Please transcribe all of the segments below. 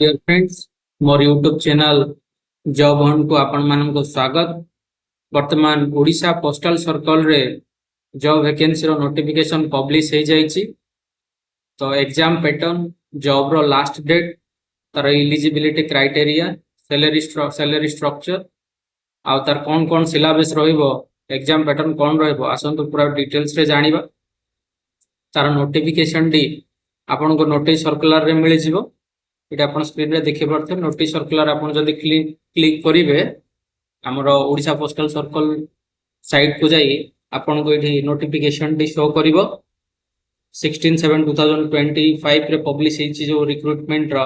Dear friends मोर YouTube channel job Hunt को आपण मान को स्वागत। वर्तमान ओडिशा पोस्टल सर्कल रे जॉब वैकेंसी रो नोटिफिकेशन पब्लिश हो जाइए। तो एग्जाम पैटर्न, जॉब रो लास्ट डेट, तार एलिजिबिलिटी क्राइटेरिया, सैलरी स्ट्रक्चर आउ तार कौन कौन सिलेबस रहिबो, एग्जाम पैटर्न कौन रहिबो आसंतु पूरा डिटेल्स रे जानिबा। तार नोटिफिकेशन डी आपन को नोटिस सर्कुलर रे मिल जिवो। এটা ଆପଣ ସ୍କ୍ରିନରେ ଦେଖି ପାରୁଥିବେ। ନୋଟିସ୍ ସର୍କୁଲାର ଆପଣ ଯଦି କ୍ଲିକ୍ କରିବେ ଆମର ଓଡ଼ିଶା ପୋଷ୍ଟାଲ ସର୍କଲ ସାଇଟ୍କୁ ଯାଇ ଆପଣଙ୍କୁ ଏଠି ନୋଟିଫିକେସନଟି ଶୋ କରିବ। 16/7/2025ରେ ପବ୍ଲିଶ ହେଇଛି ଯେଉଁ ରିକ୍ରୁଟମେଣ୍ଟର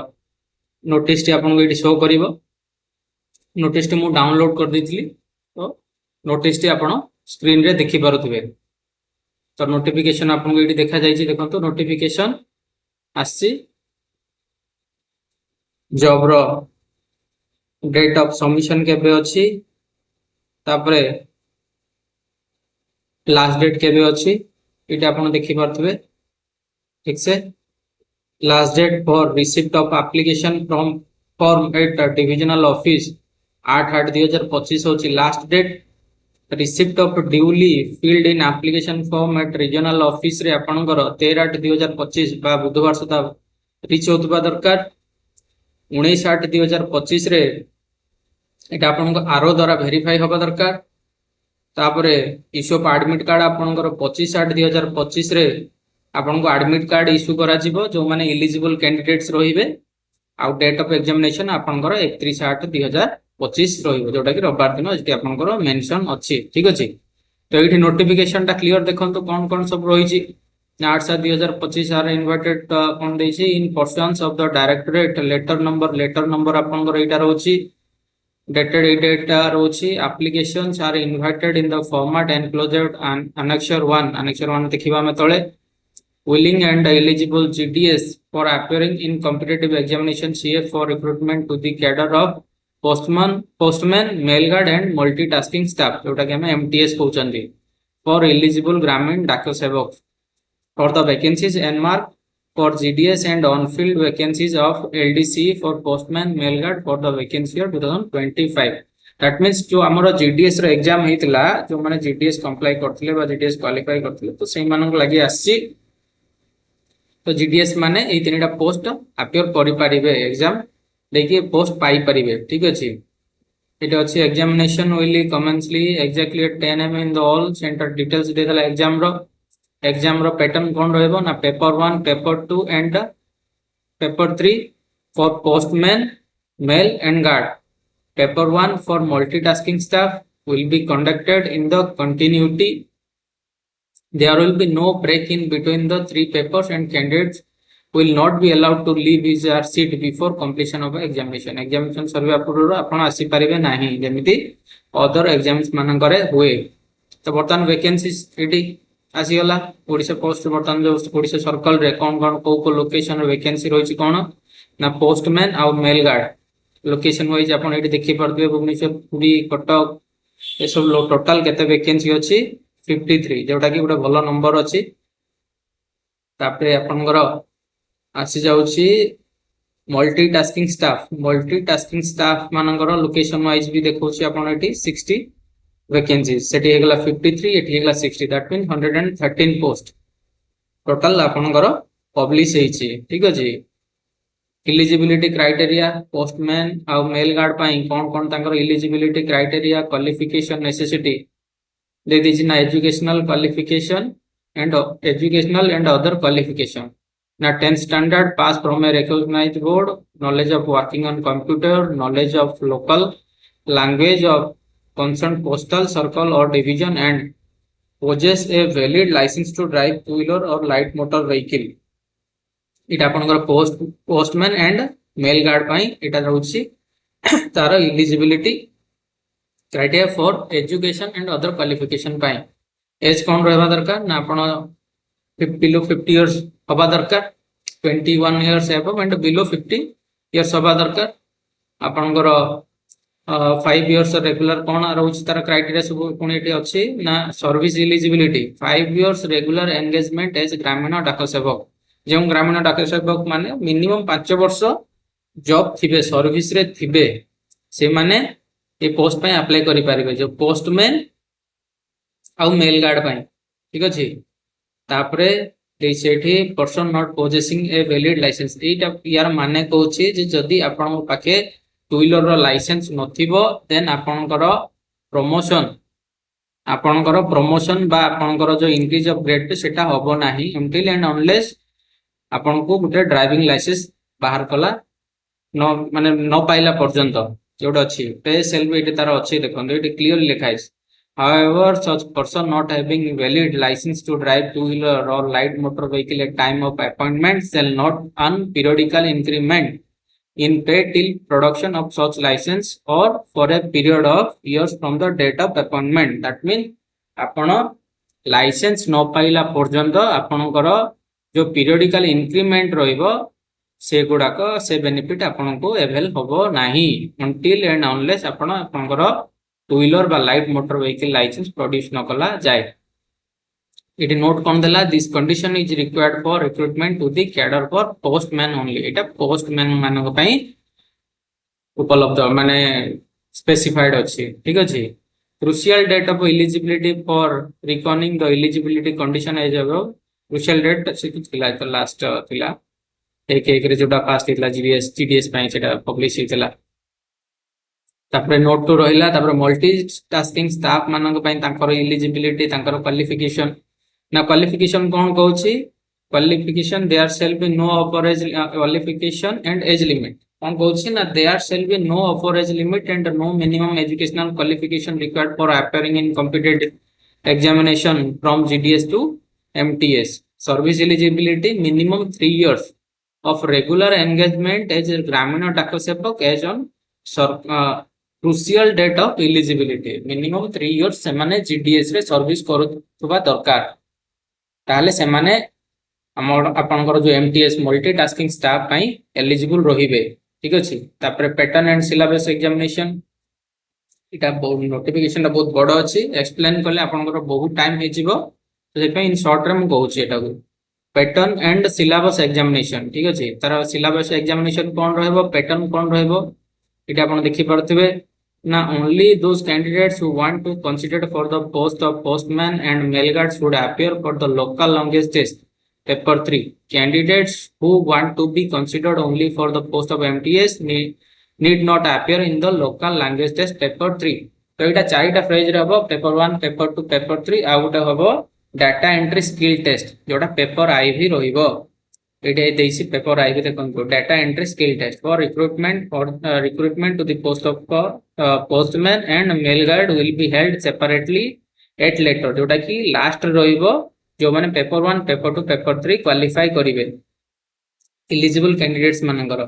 ନୋଟିସଟି ଆପଣଙ୍କୁ ଏଠି ଶୋ କରିବ। ନୋଟିସଟି ମୁଁ ଡାଉନଲୋଡ୍ କରିଦେଇଥିଲି, ତ ନୋଟିସଟି ଆପଣ ସ୍କ୍ରିନରେ ଦେଖିପାରୁଥିବେ। ତ ନୋଟିଫିକେସନ ଆପଣଙ୍କୁ ଏଠି ଦେଖାଯାଇଛି। ଦେଖନ୍ତୁ ନୋଟିଫିକେସନ ଆସିଛି। जॉब रो डेट ऑफ सबमिशन केबे अछि, तापरे लास्ट डेट केबे अछि इटा आपण देखि पारथबे। ठीक से last date for receipt of application from form at divisional office 8/8/2025 होछि last date. Receipt of duly filled in application form at regional office रे आपणकर 13/8/2025 बा बुधवार सुधा रिच होतबा दरकार। 19/8/2025 रे एटा आपनको आरो द्वारा वेरीफाई होबा दरकार। तापरे इश्यू ऑफ एडमिट कार्ड आपनकर 25/8/2025 रे आपनको एडमिट कार्ड इश्यू करा जिवो जो माने एलिजिबल कैंडिडेट्स रहिबे। आउ डेट ऑफ एग्जामिनेशन आपनकर 31/8/2025 रहिबो, जोटा कि रविवार दिन एटी आपनकर मेंशन अछि। ठीक अछि। तो एठी नोटिफिकेशन ता क्लियर देखंतु कोन कोन सब रहिछि। 8/7/2025 आर इनवाइटेड कोन देछि in persons of the directorate letter number आपनकर एटा रहउछि। डेटेड एटा रहउछि। Applications are invited in the format enclosed annexure 1 देखिबा में तळे willing and eligible GDS for appearing in competitive examination CF for recruitment to the cadre of postman, mail guard and multitasking staff, जोटा कि हमें MTS कहउछन्ती, for eligible Gramina Daka Sevaka for the vacancies NMark for GDS and on-field vacancies of LDC for postman, mail guard for the vacancy year 2025. That means जो हमरो GDS रो exam हेतिला, जो माने GDS comply करथिले बा GDS qualify करथिले, तो सेही मानक लागि आसी। तो GDS माने एई तीनटा पोस्ट अपियर करि पारिबे, एग्जाम देखि पोस्ट पाई पारिबे। ठीक अछि। इटा अछि examination will commence exactly at 10 am in the all centre details देला एग्जाम रो पैटर्न कोन रहबो ना paper 1, paper 2 and paper 3 for postman, mail and guard. Paper 1 for multitasking staff will be conducted in the continuity. There will be no break in between the three papers and candidates will not be allowed to leave his seat before completion of examination. Examination सर्वे पूर्व आपण आसी परिबे नाही जेमिति other exams मानन करे हुए। तो बर्तमान वैकेंसीज एटी आसी गला। ओडिशा पोस्ट बर्तमान जो ओडिशा सर्कल रे कोन कोन को लोकेशन वैकेंसी रहिछि कोन ना पोस्टमैन आ मेल गार्ड लोकेशन वाइज आपण एटी देखि परबे। भुवनेश्वर, पुरी, कटक ए सब टोटल केते वैकेंसी अछि 53, जोटा कि गोटे भलो नंबर अछि। तापरे आपनकर आसी जाउछि मल्टीटास्किंग स्टाफ मानकर लोकेशन वाइज भी देखौछि आपण एटी 60 वैकेंसी सेठी हेगला 53, एठी हेगला 60, दैट मीन 113 पोस्ट टोटल आपनकर पब्लिश हेछि। ठीक अछि। एलिजिबिलिटी क्राइटेरिया पोस्टमैन आ मेल गार्ड पई कोन कोन तांकर एलिजिबिलिटी क्राइटेरिया क्वालिफिकेशन नेसेसिटी दे दिस ना educational qualification and other qualification ना 10th standard pass from a recognized board, knowledge of working on computer, knowledge of local language of concerned postal circle or division and possess a valid license to drive two-wheeler or light motor vehicle. इटा आपनकर postman and mail guard पई इटा रहउछि तार eligibility criteria for education and other qualification पई। As कोन रहबा दरकार ना आपण बिलो 50 इयर्स होबा दरकार, 21 years above and below 50 years होबा दरकार। आपनकर 5 इयर्स रेगुलर कोन रहउछि तार क्राइटेरिया सब कोन एटी अछि ना service eligibility 5 years regular engagement as Gramin Dak सेवक। जो ग्रामीण डाक सेवक माने मिनिमम 5 वर्ष जॉब थिबे सर्विस रे थिबे से माने ये पोस्ट पे अप्लाई करि पारिबे जो पोस्टमैन आउ मेल गार्ड पाई ठीक अछि तापरे सेठी person not possessing a valid licence एटा यार माने कहूची जे जदी आपन पाखे टू व्हीलर रो लाइसेंस नथिबो देन आपणकर प्रमोशन बा आपणकर जो इंक्रीज ऑफ ग्रेड सेटा होबो नाही अनटिल एंड अनलेस आपन को गुटे ड्राइविंग लाइसेंस बाहर कला न माने न पाइला पर्यंत जोटा अछि पे सेल भी एटे तार अछि देखन एटे क्लियरली लिखा है however such person not having valid license to drive two wheeler or light motor vehicle at time of appointment shall not earn periodical increment in pay till production of such license or for a period of years from the date of appointment that means आपण licence न पाइला पर्यंत आपणकर जो periodical increment रहिबो से गुडाक से benefit आपन को अवेल होबो नाही अनटिल एंड अनलेस आपण आपनकर टू व्हीलर बा light motor vehicle licence produce न कला जाय इट नोट कोन देला this condition is required for recruitment to the cadre for postman only एटा पोस्टमैन मानक पई उपलब्ध माने स्पेसिफाइड अछि ठीक अछि crucial date of eligibility for reckoning the eligibility condition as above crucial date से थिला तो लास्ट थिला एक रे जोटा पास थिला जीडीएस पई सेटा पब्लिश हितला तापरे नोट टू रहिला तापरे मल्टी टास्किंग स्टाफ मानक पई तांकर एलिजिबिलिटी तांकर क्वालिफिकेशन ना क्वालिफिकेशन कोन कहूची qualification there shall be no upper age qualification and age limit कोन कहूची ना there shall be no upper age limit and no minimum educational qualification required for appearing in competitive examination from GDS to MTS service eligibility minimum 3 years of regular engagement as a Gramina Daka as on crucial date of eligibility minimum 3 years से माने GDS रे service करुवा दरकार ताले से माने हमर आपनकर जो MTS मल्टी टास्किंग स्टाफ पई एलिजिबल रहिबे ठीक अछि तापर पैटर्न एंड सिलेबस एग्जामिनेशन इटा नोटिफिकेशन टा बहुत बड़ अछि एक्सप्लेन करले आपनकर बहुत टाइम हे जिवो तो से इन शॉर्ट रे हम कहूची एटा को पैटर्न एंड सिलेबस एग्जामिनेशन ठीक अछि तार सिलेबस एग्जामिनेशन कोन रहबो पैटर्न कोन रहबो इटा आपण देखि परथिबे ना only those candidates who want to consider for the post of postman and mail guard should appear for the local language test paper 3 candidates who want to be considered only for the post of MTS need not appear in the local language test paper 3 तो इटा चारिटा phrase रे हबो paper 1 paper 2 paper 3 आ उटा हबो data entry skill test जोटा paper आई भी रहिबो इटा देसी पेपर आई भी देखन को data entry skill test for recruitment to the post of postman and mail guard will be held separately at later जोटा कि लास्ट रहिबो जो माने पेपर 1 पेपर 2 पेपर 3 क्वालिफाई करिवे एलिजिबल कैंडिडेट्स मानकर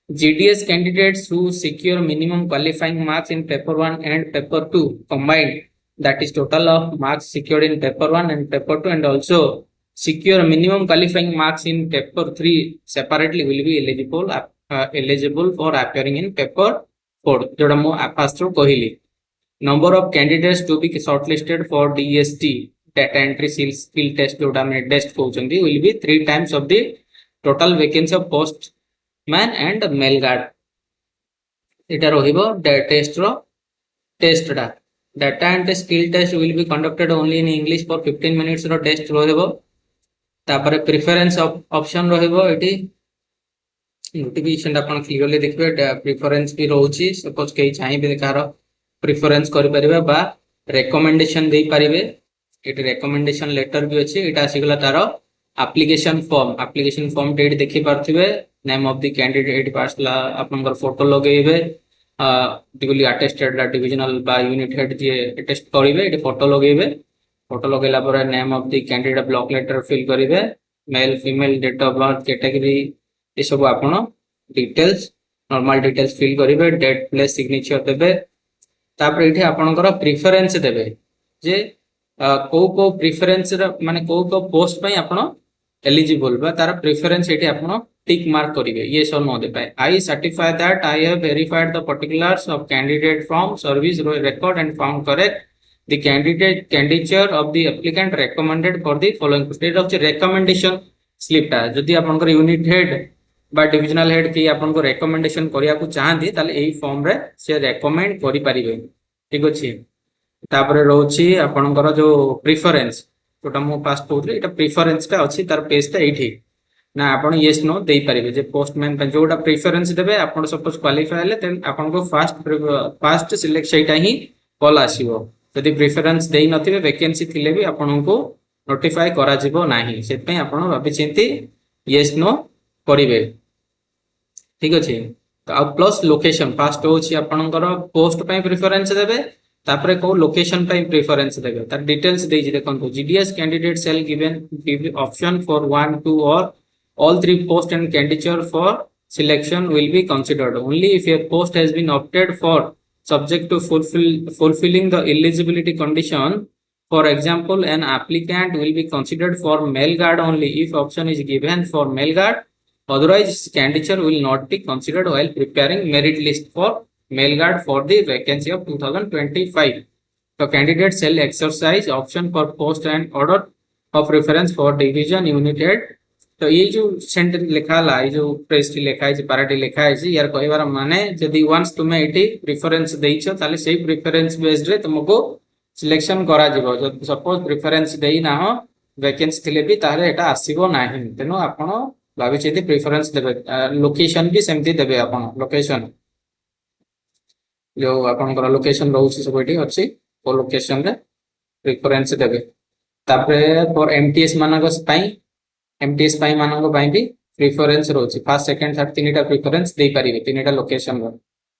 GDS candidates who secure minimum qualifying marks in paper 1 and paper 2 combined that is total of marks secured in paper 1 and paper 2 and also secure minimum qualifying marks in paper 3 separately will be eligible for appearing in paper 4 जोटा मो first रो कहिली number of candidates to be shortlisted for DST data entry skill test जोटा में test कहउचंदी will be 3 times of the total vacancy of postman and mail guard इटा रहिबो test डा data entry skill test will be conducted only in English for 15 minutes रो test रहिबो तापर preference option रहिबो एटी नोटिफिकेशन अपन क्लियरली देखबे प्रेफरेंस भी रहउची सपोज के चाहिबे कार प्रेफरेंस करि परिबे बा रिकमेंडेशन दे परिबे एटी रिकमेंडेशन लेटर भी अछि एटा आसीगला तार एप्लीकेशन फॉर्म डेट देखि पारथिबे नेम ऑफ द कैंडिडेट पासला आपनकर फोटो लगेबे डिग्री अटेस्टेड ला डिविजनल बा यूनिट हेड जे अटेस्ट करिवे एटी फोटो लगेला पर name of the candidate block letter fill करिवे male female date of birth category ये सब आपण डिटेल्स नॉर्मल डिटेल्स फिल करिवे डेट प्लेस सिग्नेचर देबे तापर एठी आपनकर प्रेफरेंस देबे जे को प्रेफरेंस माने को पोस्ट पई आपण एलिजिबल बा तार प्रेफरेंस एठी आपण टिक मार्क करिवे ये सब नो दे पाए I certify that I have verified the particulars of candidate from service record and found correct the candidate candidature of the applicant recommended for the following state of the recommendation slip टा जदी आपनकर unit head बा divisional head की आपन को recommendation करिया को चाहंती ताले एही फॉर्म रे से रेकमेंड करि परिबे ठीक अछि तापरे रहउछि आपनकर जो प्रेफरेंस जोटा मो पास कहउतले एटा प्रेफरेंस टा अछि तार पेज ता एठी ना आपण यस नो दे परिबे जे पोस्टमैन पे जोटा प्रेफरेंस देबे आपण सपोज क्वालिफाई हेले देन आपण को फास्ट सिलेक्ट सेटा ही कॉल आसीबो यदि प्रेफरेंस देई नथिबे वैकेंसी थिले भी आपण को नोटिफाई करा जिवो नाही सेत पे आपण भाबी चिंती यस नो करिवे ठीक अछि तो आ प्लस लोकेशन फास्ट होछि आपनकर पोस्ट पे प्रेफरेंस देबे तापरे को लोकेशन पे प्रेफरेंस देबे तार डिटेल्स देइ देखंतु GDS candidate shall given option for 1 2 और all three post and candidature for selection will be considered only if a post has been opted for subject to fulfilling the eligibility condition. For example, an applicant will be considered for male guard only if option is given for male guard. Otherwise, candidature will not be considered while preparing merit list for male guard for the vacancy of 2025. The candidate shall exercise option for post and order of preference for division unit head. तो ये जो sentence लिखा ला ये जो press लिखा है पाराटी लिखा है यार कहबार माने जदि वंस तुमे एटी प्रेफरेंस देइछो ताले सेही प्रेफरेंस बेस्ड रे तुमको सिलेक्शन करा जिवो जदि सपोज प्रेफरेंस देई ना हो वैकेंसी थिले भी तारे एटा आसीबो नाही तेनो आपण भाबी चेती प्रेफरेंस देबे लोकेशन भी सेमती देबे आपण लोकेशन जो आपण को लोकेशन रहउछि सब एटी अछि ओ लोकेशन रे प्रेफरेंस देबे तापरे फॉर एमटीएस मानक पई एमटीएस पाई मानक पाई भी प्रेफरेंस रोची फर्स्ट सेकंड थर्ड तीनटा प्रेफरेंस दे पारिबे तीनटा लोकेशन रो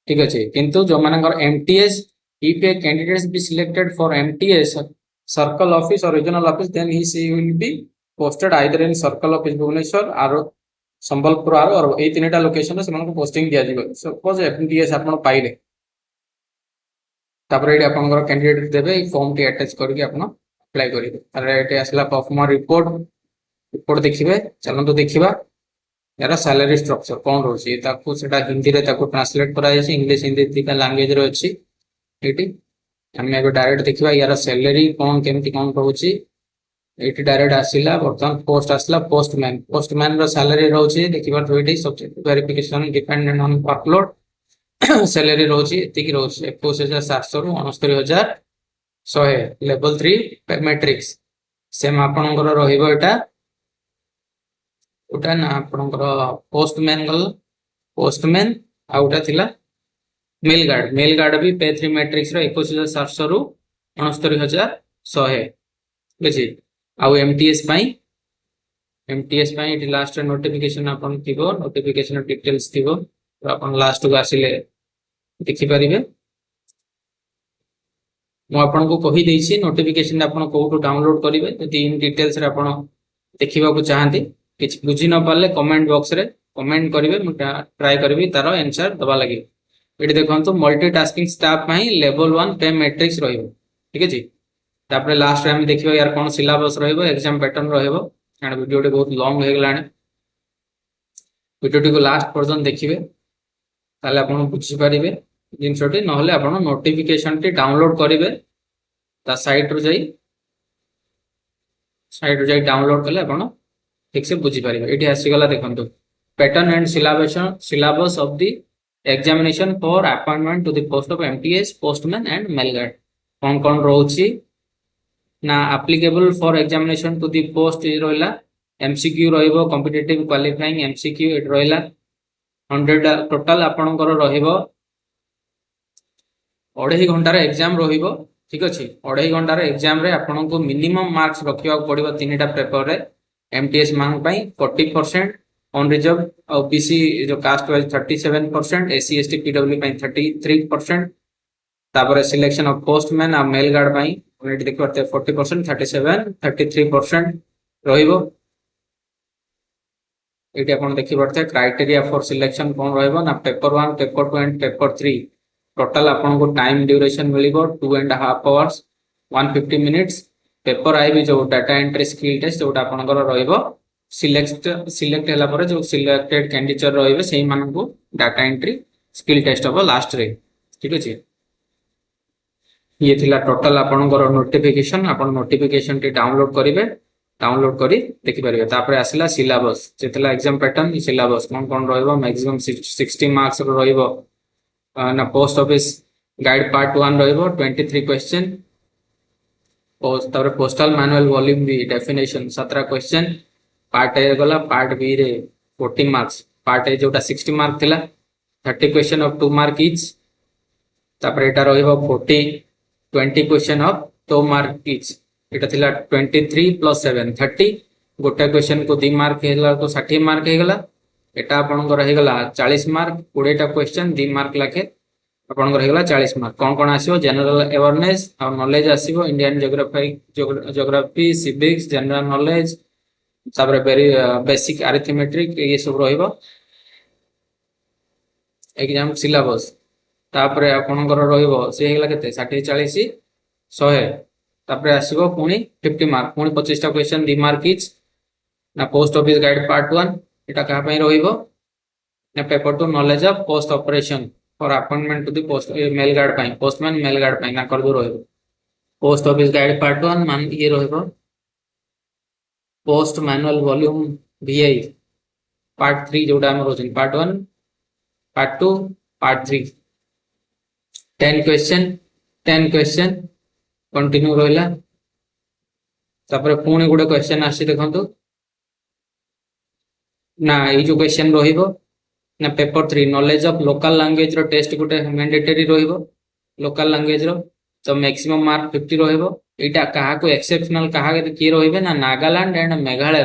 ठीक अछि किंतु जो मानकर MTS if a candidates be selected for MTS circle office or regional office then he she will be posted either in circle office Bhubaneswar आरो संबलपुर आरो और ए तीनटा लोकेशन से मानक पोस्टिंग दिया जिवो सपोज एमटीएस आपण पाइले तापर एडी आपनकर कैंडिडेट देबे फॉर्म टी अटैच करके आपण अप्लाई करिवे अरे एटी असला परफॉर्मर रिपोर्ट देखिए चलते देखा यार सैलरी स्ट्रक्चर कौन रोचे हिंदी रे ट्रांसलेट करा इंग्लिश हिंदी दिका लैंग्वेज रे अछि एटी हम एबे डायरेक्ट देखिबा यार सैलरी कौन केमती कौन रोचे एटी डायरेक्ट आसिला बर्तमान पोस्ट आसला पोस्टमैन रो सैलरी रोचे देखिबा तो eighty subject verification dependent on workload salary रोचे एतिकी रोचे 21700 रु 69100 लेवल 3 मैट्रिक्स सेम आपनकर रहिबो एटा उटा ना आपनकर पोस्टमैन आउटा थिला मेल गार्ड भी पे 3 मैट्रिक्स रो 21700 रु 69100 बुझी आउ एमटीएस पाई इटी लास्ट नोटिफिकेशन आपन थिबो नोटिफिकेशन डिटेल्स थिबो तो आपन लास्ट को आसिले देखि परिबे मो आपन को कहि देछि नोटिफिकेशन आपन कोठो डाउनलोड करिवे यदि इन डिटेल्स रे आपन देखिबा को चाहंती किछ बुझी न पाले कमेंट बॉक्स रे कमेंट करिवे मु ट्राई करबी तारो आंसर दबा लागि एटी देखंतु मल्टीटास्किंग स्टाफ पई लेवल 1 पे मैट्रिक्स रहिबो ठीक अछि तापरे लास्ट रे हम देखिबा यार कोन सिलेबस रहिबो एग्जाम पैटर्न रहिबो एंड वीडियो टे बहुत लॉन्ग हे गलाने वीडियो टी को लास्ट पर्यंत देखिबे ताले आपन बुझी परिबे जिनसोटी नहले आपन नोटिफिकेशन टी डाउनलोड करिवे ता साइट रो जाई डाउनलोड करले आपन ठीक से बुझी पारिबे एठी आसी गला देखंतु pattern and syllabus of the examination for appointment to the post of MTS postman and mail guard कौन रोची ना applicable for examination to the post रोइला एमसीक्यू रहिबो कॉम्पिटिटिव क्वालिफाइंग एमसीक्यू एट रोइला 100 टोटल आपनकर रहिबो 2.5 घंटार एग्जाम रहिबो ठीक अछि 2.5 घंटार एग्जाम रे आपनको मिनिमम मार्क्स रखिबा पड़िबो तीनटा पेपर रे एमटीएस मान पाई 40% ऑन रिजर्व और बीसी जो caste wise 37% SC ST PW पाई 33% तापर सिलेक्शन ऑफ पोस्टमैन और मेल गार्ड पाई उनेट देखि परते 40% 37 33% रहिबो एटी आपण देखि परते क्राइटेरिया फॉर सिलेक्शन कोन रहिबो ना paper 1 paper 2 and paper 3 total आपण को टाइम ड्यूरेशन मिलिबो 2.5 आवर्स 150 मिनिट्स पेपर आई भी जो डाटा एंट्री स्किल टेस्ट जोटा आपनकर रहिबो सिलेक्ट हला पर जो सिलेक्टेड कैंडिडेट रहिबे सेही मानन को डाटा एंट्री स्किल टेस्ट हो लास्ट रे ठीक अछि ये थिला टोटल आपनकर नोटिफिकेशन टी डाउनलोड करिवे डाउनलोड करी देखि परिबे। तापर आसिला सिलेबस जेतला एग्जाम पैटर्न सिलेबस कोन रहइबो मैक्सिमम 60 मार्क्स रो रहइबो ना पोस्ट ऑफिस गाइड पार्ट 1 रहइबो 23 क्वेश्चन पोस्ट तापर postal manual volume B definition 17 question part A गला पार्ट बी रे 40 मार्क्स पार्ट ए जोटा 60 मार्क थिला 30 क्वेश्चन ऑफ 2 मार्क ईच तापर एटा रहइबो 20 क्वेश्चन ऑफ 2 मार्क ईच एटा थिला 23 प्लस 7 30 गोटे क्वेश्चन को 2 मार्क हेला तो 60 मार्क हे गला एटा आपनकर हे गला 40 मार्क 20 टा क्वेश्चन 2 मार्क लाखे आपनकर हे गला 40 मार्क कोन कोन आसीबो जनरल अवेयरनेस और नॉलेज आसीबो Indian geography civics general knowledge तापर वेरी बेसिक अरिथमेटिक ये सब रहइबो एग्जाम सिलेबस तापर आपनकर रहइबो से हे गला केते 60 40 100 तापर आसीबो पुनी 50 मार्क पुनी 25 टा क्वेश्चन 2 मार्क ईच ना पोस्ट ऑफिस गाइड पार्ट 1 एटा कहा पई रहइबो ना paper two knowledge of post operation for appointment to the post mail guard पई पोस्टमैन मेल गार्ड पई ना कर दो रहइबो पोस्ट ऑफिस गाइड पार्ट 1 मान ये रहइबो post manual volume V I part 3 जोटा हम रोजन part 1 part 2 part 3 10 question continue रहिला तापर पुणी गुडे क्वेश्चन आसी देखंतु ना ये जो क्वेश्चन रहिबो ना paper 3 knowledge of local language रो टेस्ट गुटे मैंडेटरी रहिबो लोकल लैंग्वेज रो तो मैक्सिमम मार्क 50 रहिबो एटा कहा को एक्सेप्शनल कहा के रहिबे ना Nagaland and Meghalaya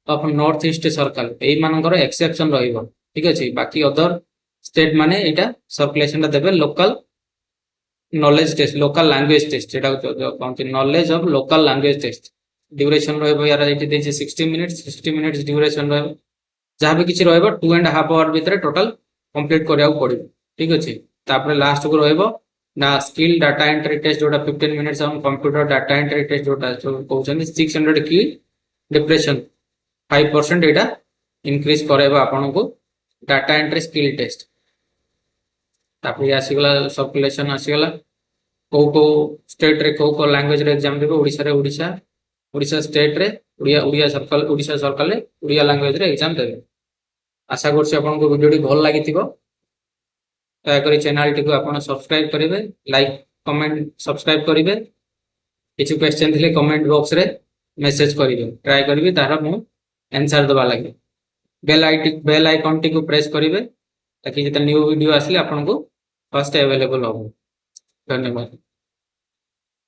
of north east circle एई मानकर एक्सेप्शन रहिबो ठीक अछि बाकी अदर स्टेट माने एटा सर्कुलेशन देबे local knowledge test local language test एटा कोन knowledge of local language test duration रहइबो यार एटी देछि 60 मिनिट्स ड्यूरेशन रहइबो जहाँ भी किसी रहइबो 2.5 आवर भीतर टोटल कंप्लीट करिया पड़िबो ठीक अछि तापर लास्ट को रहइबो ना स्किल डाटा एंट्री टेस्ट जोटा 15 मिनिट्स हम कंप्यूटर डाटा एंट्री टेस्ट जोटा कहउछन 600 की डिप्रेशन 5% एटा इंक्रीज करैबो आपन को डाटा एंट्री स्किल टेस्ट तापर आसीगला सर्कुलेशन आसीगला को स्टेट रे को लैंग्वेज रे एग्जाम देबो ओडिशा स्टेट रे उड़िया सर्कल रे उड़िया लैंग्वेज रे एग्जाम देबे आशा करछि आपन को वीडियो टी भल लागिथिबो दया करी चैनल टी को आपन सब्सक्राइब करिवे लाइक कमेंट सब्सक्राइब करिवे किछु क्वेश्चन थिले कमेंट बॉक्स रे मेसेज करिवे ट्राई करिवे तारा मु आंसर दबा लागि बेल आइकन टी को प्रेस करिवे ताकि जत न्यू वीडियो आसले आपन को फर्स्ट अवेलेबल हो धन्यवाद।